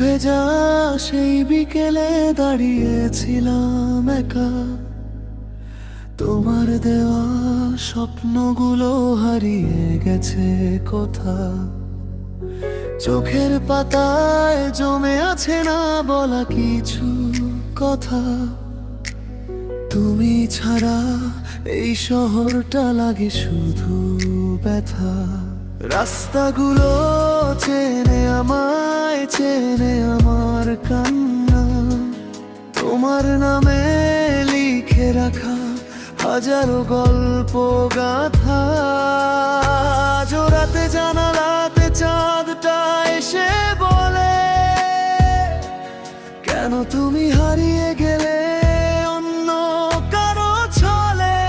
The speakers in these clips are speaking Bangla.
ভেজা সেই বিকেলে দাঁড়িয়েছিলাম একা, তোমার দেওয়া স্বপ্নগুলো হারিয়ে গেছে কোথা। চোখের পাতায় জমে আছে না বলা কিছু কথা। তুমি ছাড়া এই শহরটা লাগে শুধু ব্যথা। রাস্তাগুলো চেনে আমায়, চেনে আমার কান্না। তোমার নামে লিখে রাখা হাজারো গল্প গাথা। জোড়াতে জানালাতে চাঁদটা এসে বলে, কেন তুমি হারিয়ে গেলে অন্য কারো ছলে।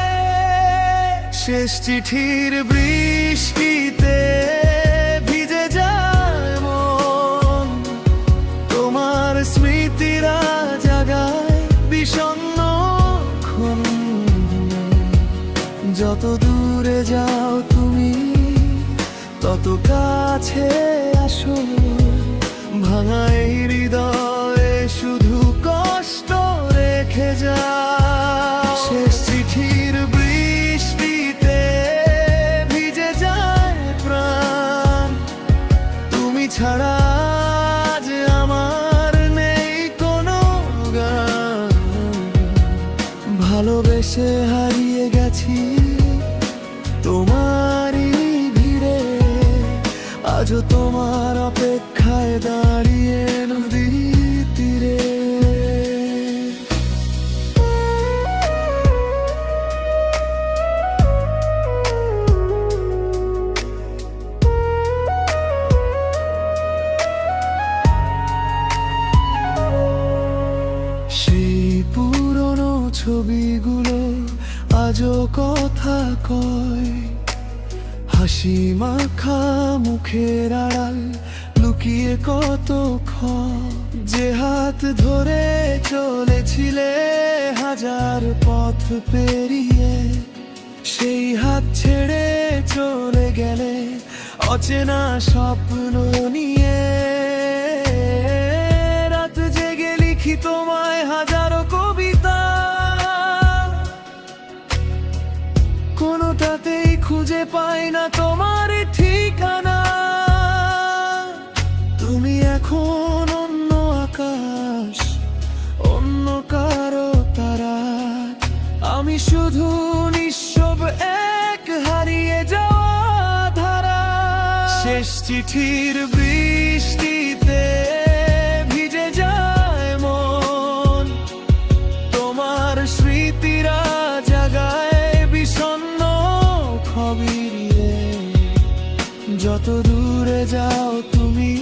শেষ চিঠির বৃষ্টিতে ভিজে যায় মন, তোমার স্মৃতিরা জাগায় বিষণ্ণ ক্ষণ। যত দূরে যাও তুমি তত কাছে আসো, ভাঙা এই হৃদয়ে শুধু কষ্ট রেখে যাও। শেষ চিঠির বৃষ্টিতে ভিজে যায় প্রাণ, তুমি ছাড়া আজ আমার নেই কোনো গান। ভালোবেসে হারিয়ে গেছি তোমারই ভিড়ে, আজও তোমার অপেক্ষায় দাঁড়িয়ে নদীর তীরে। সেই পুরনো ছবিগুলো আজও কথা কয়, হাসি মাখা মুখের আড়াল লুকিয়ে কত ক্ষয়। যে হাত ধরে চলেছিলে হাজার পথ পেরিয়ে, সেই হাত ছেড়ে চলে গেলে অচেনা স্বপ্ন নিয়ে। রাত জেগে লিখি তোমায় হাজারো কবিতা, কোনোটাতেই খুঁজে পাই না তোমার ঠিকানা। তুমি এখন অন্য আকাশ, অন্য কারো তারা। আমি শুধু নিঃশব এক হারিয়ে যাওয়া ধারা। শেষ চিঠির বৃষ্টিতে ভিজে যায় মন, তোমার স্মৃতিরা জাগায় বিষণ্ণ খবিরে। যত দূরে যাও তুমি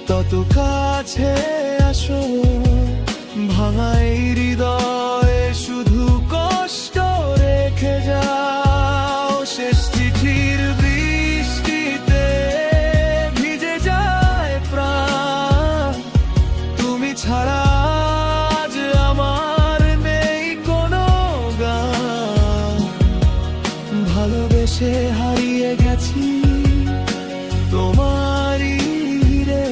তত কাছে আসো, ভাঙা এই হৃদয়ে শুধু কষ্ট রেখে যাও। শেষ চিঠির বৃষ্টিতে ভিজে যায় প্রাণ, তুমি ছাড়া আজ আমার নেই কোনো গান। ভালোবেসে হারিয়ে গেছি তোমারই ভিড়ে,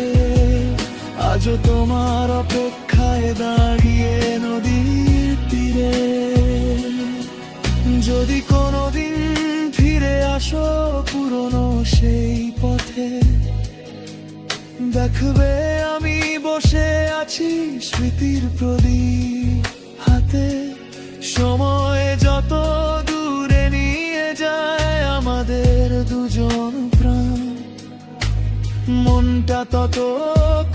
আজও তোমার অপেক্ষায় দাঁড়িয়ে নদীর তীরে। যদি কোনোদিন ফিরে আসো পুরনো সেই পথে, দেখবে আমি বসে আছি স্মৃতির প্রদীপ হাতে। সময় যত দূরে নিয়ে যায় আমাদের দুজন প্রাণ, মনটা তত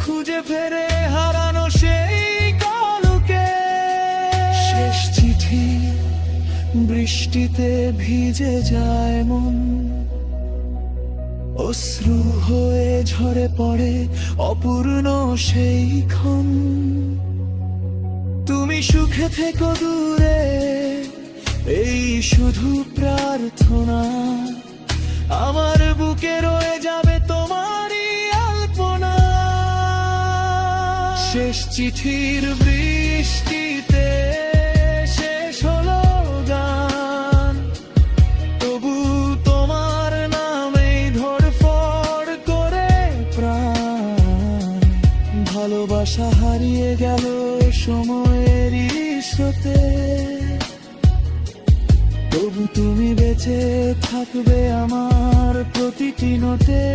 খুঁজে ফেরে হারানো সেই কালকে। শেষ চিঠি বৃষ্টিতে ভিজে যায় মন, অশ্রু হয়ে ঝরে পড়ে অপূর্ণ সেই ক্ষণ। তুমি সুখে থেকো দূরে, এই শুধু প্রার্থনা। আমার বুকে রয়ে যাবে তোমারই আলপনা। শেষ চিঠির বৃষ্টিতে শেষ হলো গান, তবু তোমার নামেই ধড়ফড় করে প্রাণ। ভালোবাসা হারিয়ে গেল সময়েরই স্রোতে, তবু তুমি বেঁচে থাকবে আমার প্রতিটি নোটে।